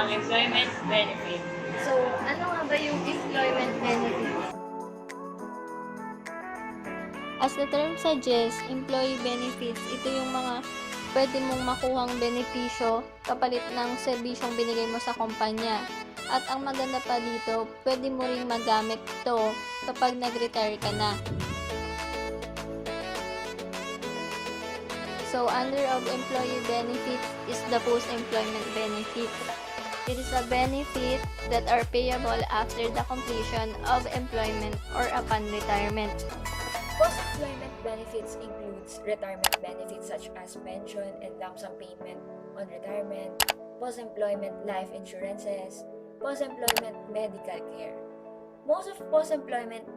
ang employment benefit. So, ano nga ba yung employment benefits? As the term suggests, employee benefits, ito yung mga pwede mong makuhang benepisyo kapalit ng serbisyong binigay mo sa kumpanya. At ang maganda pa dito, pwede mo ring magamit to kapag nag-retire ka na. So, under of employee benefits is the Postemployment Benefits. It is a benefit that are payable after the completion of employment or upon retirement. Post-employment benefits includes retirement benefits such as pension and lump sum payment on retirement, post-employment life insurances, post-employment medical care. Most of post-employment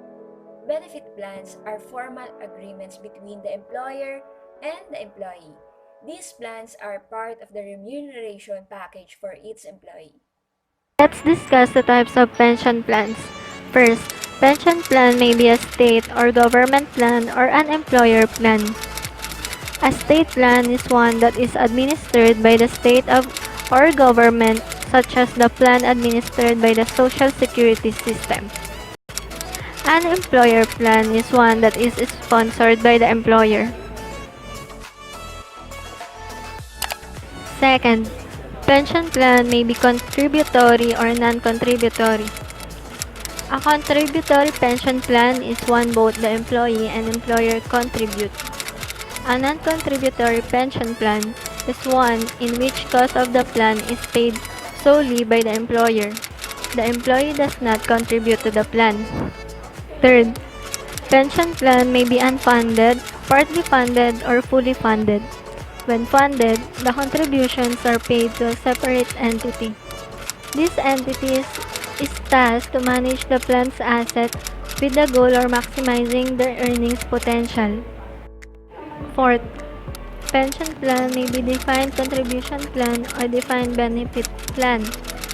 benefit plans are formal agreements between the employer and the employee. These plans are part of the remuneration package for each employee. Let's discuss the types of pension plans. First, pension plan may be a state or government plan or an employer plan. A state plan is one that is administered by the state or government, such as the plan administered by the Social Security system. An employer plan is one that is sponsored by the employer. Second, pension plan may be contributory or non-contributory. A contributory pension plan is one both the employee and employer contribute. A non-contributory pension plan is one in which cost of the plan is paid solely by the employer. The employee does not contribute to the plan. Third, pension plan may be unfunded, partly funded, or fully funded. When funded, the contributions are paid to a separate entity. This entity is tasked to manage the plan's asset with the goal of maximizing their earnings potential. Fourth, pension plan may be defined contribution plan or defined benefit plan.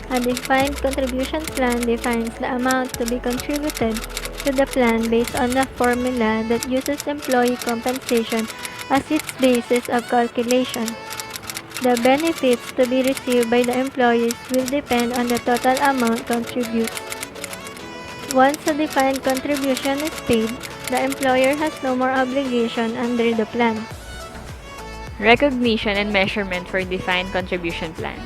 A defined contribution plan defines the amount to be contributed to the plan based on the formula that uses employee compensation as its basis of calculation. The benefits to be received by the employees will depend on the total amount contributed. Once a defined contribution is paid, the employer has no more obligation under the plan. Recognition and measurement for defined contribution plan.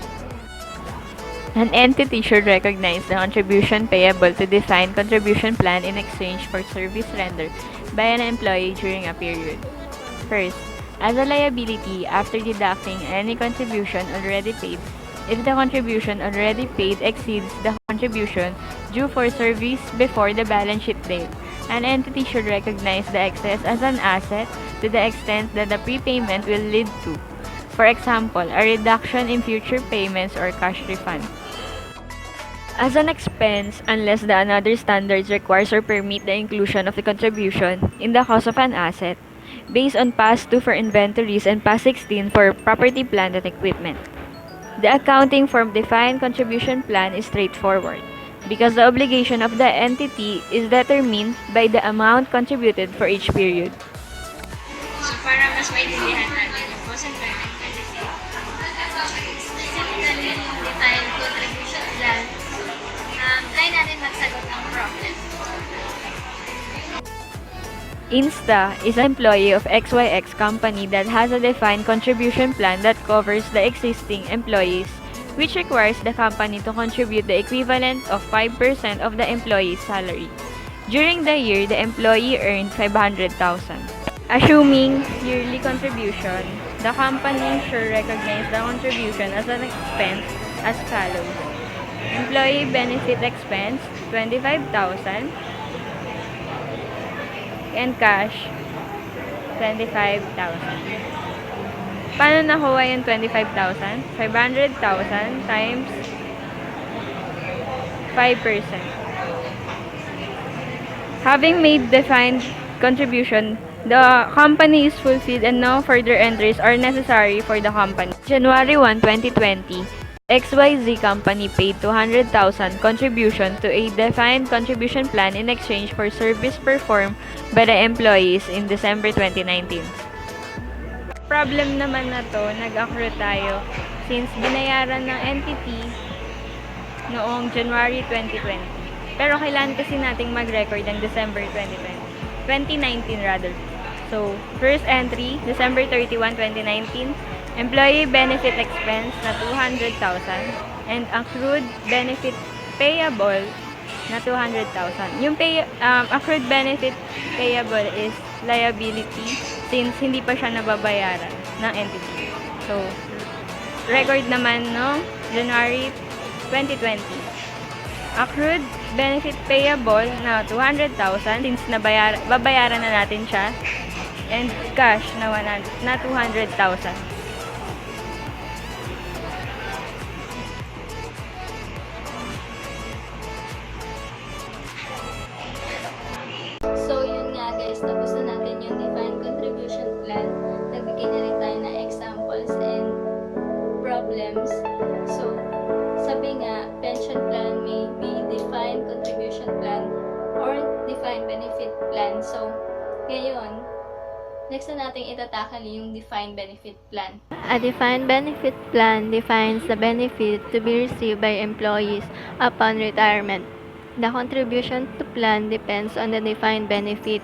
An entity should recognize the contribution payable to defined contribution plan in exchange for service rendered by an employee during a period. First, as a liability after deducting any contribution already paid, if the contribution already paid exceeds the contribution due for service before the balance sheet date, an entity should recognize the excess as an asset to the extent that the prepayment will lead to, for example, a reduction in future payments or cash refund. As an expense, unless the another standards requires or permit the inclusion of the contribution in the cost of an asset, based on past 2 for inventories and past 16 for property, plant, and equipment. The accounting for defined contribution plan is straightforward because the obligation of the entity is determined by the amount contributed for each period. So, para mas maintindihan natin yung post-employment benefit, specifically yung defined contribution plan, try natin magsagot ng problem. Insta is an employee of XYX company that has a defined contribution plan that covers the existing employees, which requires the company to contribute the equivalent of 5% of the employee's salary. During the year, the employee earned 500,000. Assuming yearly contribution, the company should recognize the contribution as an expense as follows. Employee benefit expense, 25,000. And cash, 25,000. Paano nakuha yung 25,000? 500,000 times 5%. Having made defined contribution, the company is fulfilled and no further entries are necessary for the company. January 1, 2020, XYZ company paid 200,000 contribution to a defined contribution plan in exchange for service performed by the employees in December 2019. Problem naman na to, nag-accrue tayo since binayaran ng entity noong January 2020. Pero kailan kasi nating mag-record ng December 2020? 2019 rather. So, first entry, December 31, 2019, employee benefit expense na 200,000 and accrued benefit payable na 200,000. Yung accrued benefit payable is liability since hindi pa siya nababayaran ng entity. So, record naman no January 2020. Accrued benefit payable na 200,000 since babayaran na natin siya, and cash na 200,000. So, yun nga guys, tapos na natin yung defined contribution plan. Nagbigay na rin tayo ng examples and problems. So, sabi nga, pension plan may be defined contribution plan or defined benefit plan. So, ngayon, next na natin itatakal yung defined benefit plan. A defined benefit plan defines the benefit to be received by employees upon retirement. The contribution to plan depends on the defined benefit.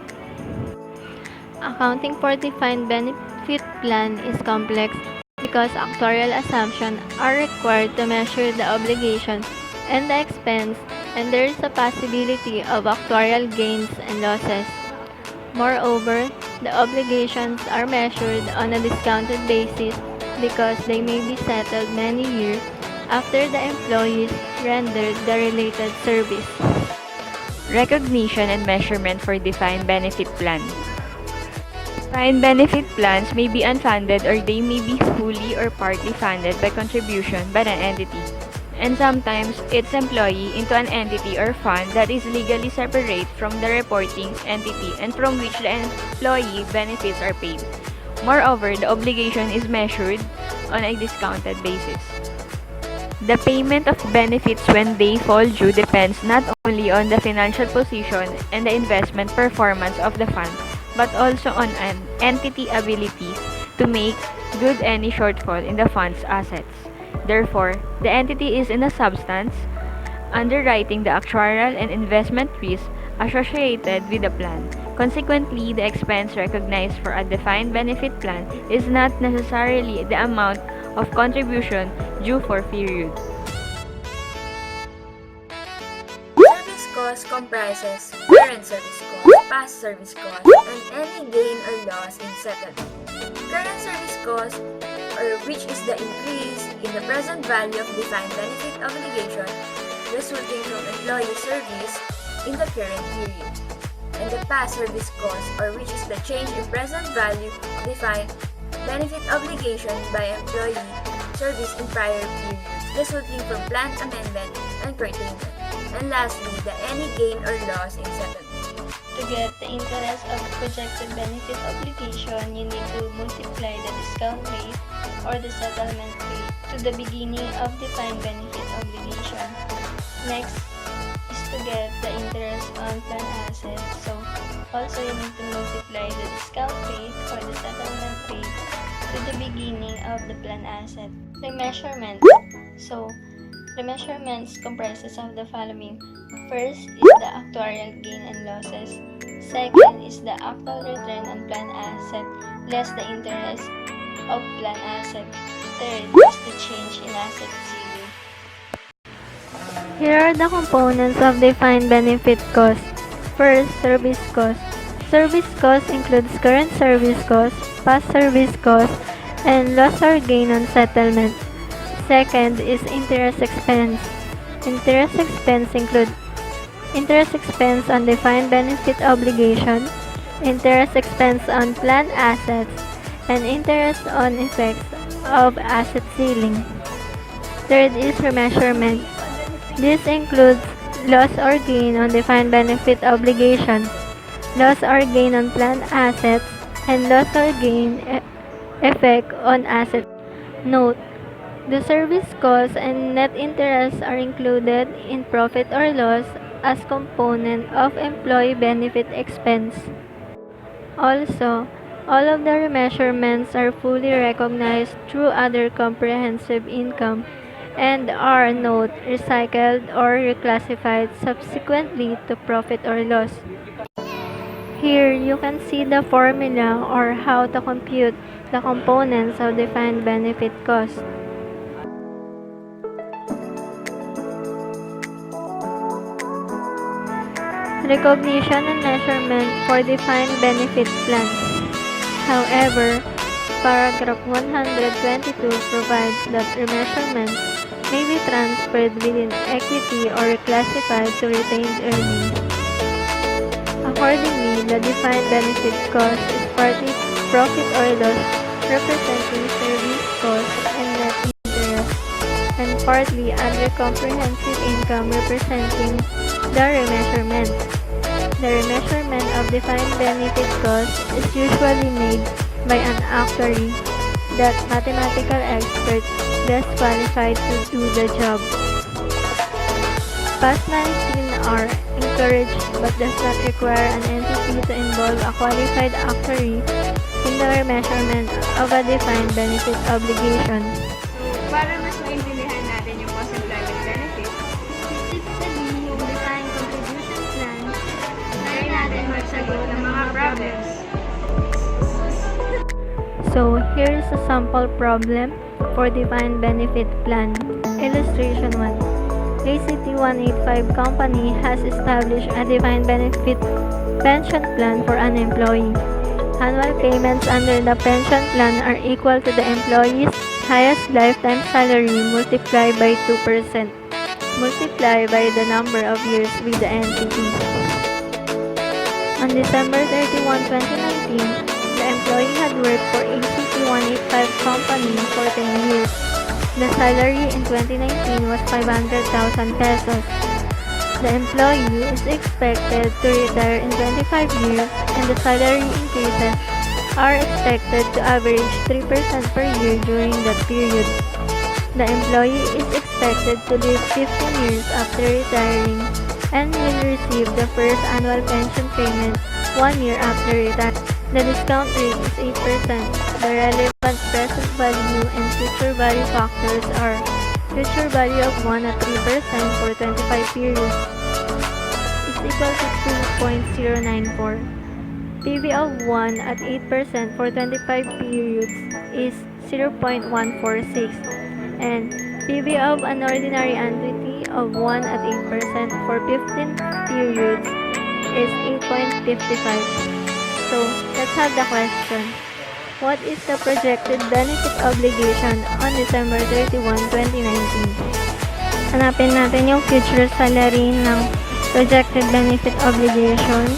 Accounting for defined benefit plan is complex because actuarial assumptions are required to measure the obligation and the expense, and there is a possibility of actuarial gains and losses. Moreover, the obligations are measured on a discounted basis because they may be settled many years after the employees rendered the related service. Recognition and measurement for defined benefit plan. Defined benefit plans may be unfunded or they may be fully or partly funded by contribution by an entity, and sometimes its employee into an entity or fund that is legally separate from the reporting entity and from which the employee benefits are paid. Moreover, the obligation is measured on a discounted basis. The payment of benefits when they fall due depends not only on the financial position and the investment performance of the fund, but also on an entity ability to make good any shortfall in the fund's assets. Therefore, the entity is in a substance underwriting the actuarial and investment risks associated with the plan. Consequently, the expense recognized for a defined benefit plan is not necessarily the amount of contribution due for period. Service cost comprises current service cost, past service cost, and any gain or loss in settlement. Current service cost, or which is the increase in the present value of defined benefit obligation resulting from employee service in the current period. And the past service cost, or which is the change in present value of defined benefit obligation by employee service in prior periods resulting from plan amendment and curtailment. And lastly, the any gain or loss in settlement. To get the interest of projected benefit obligation, you need to multiply the discount rate or the settlement rate to the beginning of defined benefit obligation. Next is to get the interest on plan assets. So, also you need to multiply the discount rate or the settlement rate to the beginning of the plan asset. Remeasurement. So, remeasurements comprises of the following. First is the actuarial gain and losses. Second is the actual return on plan asset less the interest of plan asset. Third is the change in asset ceiling. Here are the components of defined benefit cost. First, service cost. Service cost includes current service cost, past service cost, and loss or gain on settlement. Second is interest expense. Interest expense include interest expense on defined benefit obligation, interest expense on plan assets, and interest on effects of asset ceiling. Third is remeasurement. This includes loss or gain on defined benefit obligation, loss or gain on plan assets, and loss or gain effect on asset. Note: the service cost and net interest are included in profit or loss as component of employee benefit expense. Also, all of the remeasurements are fully recognized through other comprehensive income and are note recycled or reclassified subsequently to profit or loss. Here you can see the formula or how to compute the components of defined benefit cost. Recognition and measurement for defined benefit plans. However, paragraph 122 provides that remeasurement may be transferred within equity or reclassified to retained earnings. Accordingly, the defined benefit cost is partly profit or loss representing service cost and net interest, and partly other comprehensive income representing the remeasurement. The remeasurement of defined benefit cost is usually made by an actuary, that mathematical expert less qualified to do the job. Past management are encouraged but does not require an entity to involve a qualified actuary in the remeasurement of a defined benefit obligation. Para mas maintindihan natin yung post-employment benefits, Specifically, yung defined contribution plan, try natin magsagot ng mga problems. so here is a sample problem for defined benefit plan. Illustration 1. ACT-185 company has established a defined benefit pension plan for an employee. Annual payments under the pension plan are equal to the employee's highest lifetime salary multiplied by 2%, multiplied by the number of years with the entity. On December 31, 2019, the employee had worked for ACT-185 company for 10 years. The salary in 2019 was 500,000 pesos. The employee is expected to retire in 25 years and the salary increases are expected to average 3% per year during that period. The employee is expected to live 15 years after retiring and will receive the first annual pension payment 1 year after retirement. The discount rate is 8%. The relevant present value and future value factors are future value of 1 at 3% for 25 periods is equal to 2.094. PV of 1 at 8% for 25 periods is 0.146 and PV of an ordinary annuity of 1 at 8% for 15 periods is 8.55. So, let's have the question. What is the projected benefit obligation on December 31, 2019? Hanapin natin yung future salary ng projected benefit obligation,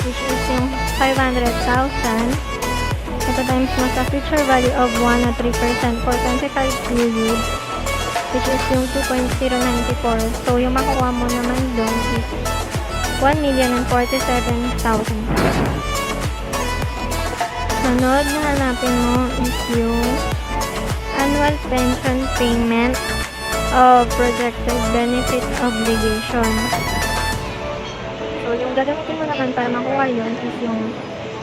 which is yung 500,000. Ito times mo sa future value of 1 at 3% for 25 periods, which is yung 2.094. So, yung makuha mo naman doon is 1,047,000. Sunod na hanapin mo is yung annual pension payment of projected benefit obligation. So, yung gagamitin mo naman para makuha yun is yung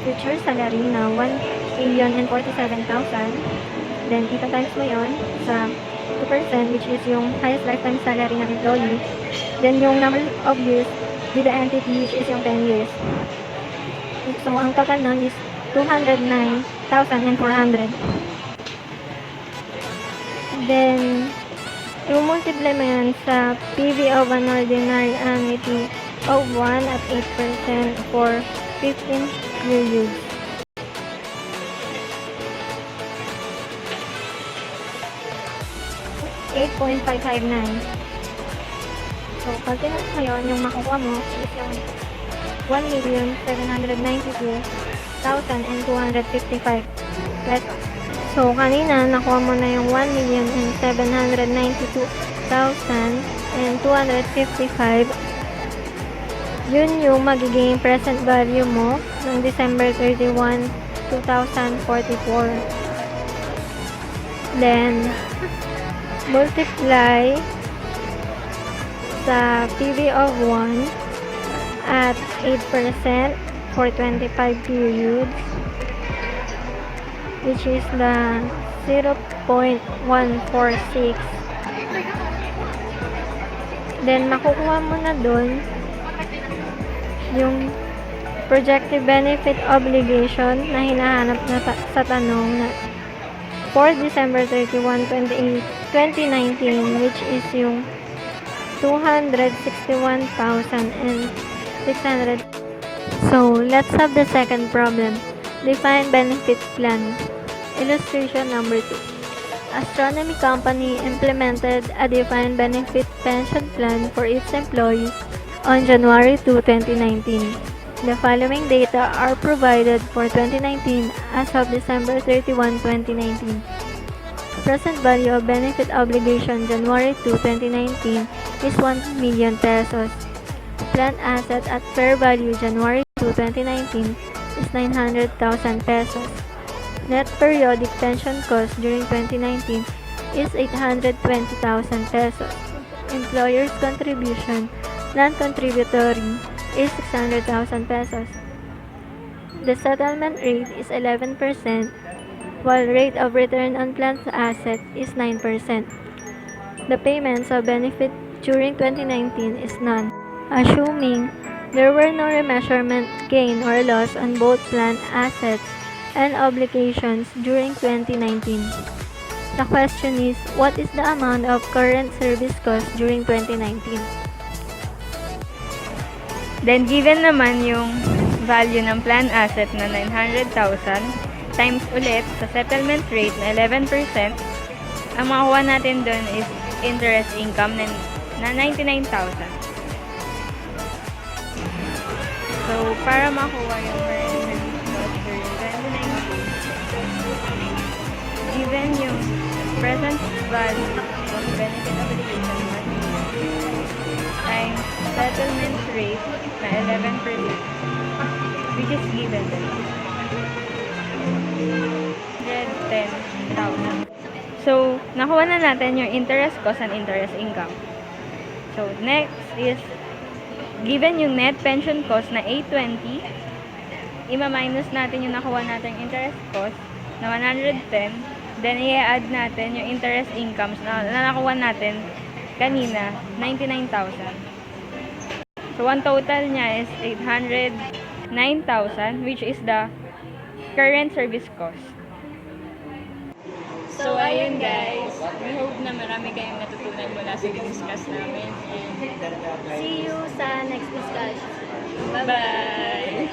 future salary na 1,047,000. Then, ita-times mo yun sa 2%, which is yung highest lifetime salary ng employee. Then, yung number of years with the entity, which is yung 10 years. So, ang total nun is 209,400. Then, i-multiply mo yan sa PV of an ordinary annuity of 1 at 8% for 15 periods. $8.559. So, pag tinanong mo yun, yung makukuha mo is yung 1,792,255 pesos. So, kanina, nakuha mo na yung 1,792,255. Yun yung magiging present value mo ng December 31, 2044. Then, multiply sa PV of 1 at 8% for 25 periods, which is the 0.146 Then, makukuha mo na dun yung projected benefit obligation na hinahanap na sa tanong na for December 31, 2019, which is yung 261,600. So, let's have the second problem. Define benefit plan. Illustration number 2. Astronomy company implemented a defined benefit pension plan for its employees on January 2, 2019. The following data are provided for 2019 as of December 31, 2019. Present value of benefit obligation January 2, 2019 is 1 million pesos. Plan asset at fair value January 2, 2019 is 900,000 pesos. Net periodic pension cost during 2019 is 820,000 pesos. Employer's contribution, non-contributory, is 600,000 pesos. The settlement rate is 11%, while rate of return on planned asset is 9%. The payments of benefit during 2019 is none. Assuming there were no remeasurement gain or loss on both planned assets and obligations during 2019. The question is, what is the amount of current service cost during 2019? Then, given naman yung value ng plan asset na 900,000 times ulit sa settlement rate na 11%, ang makuha natin dun is interest income na 99,000. So, para makuha yung current service cost during 2019, given yung present value of benefit obligation times settlement rate na 11%, which is given 110,000. So, nakuha na natin yung interest cost and interest income. So, next is given yung net pension cost na 820, ima-minus natin yung nakuha natin interest cost na 110, then i-add natin yung interest incomes na nakuha natin kanina, 99,000. So, one total niya is 809,000, which is the current service cost. So, ayun guys. We hope na marami kayong natutunan mula sa discuss namin. And See you sa next discussion. bye-bye!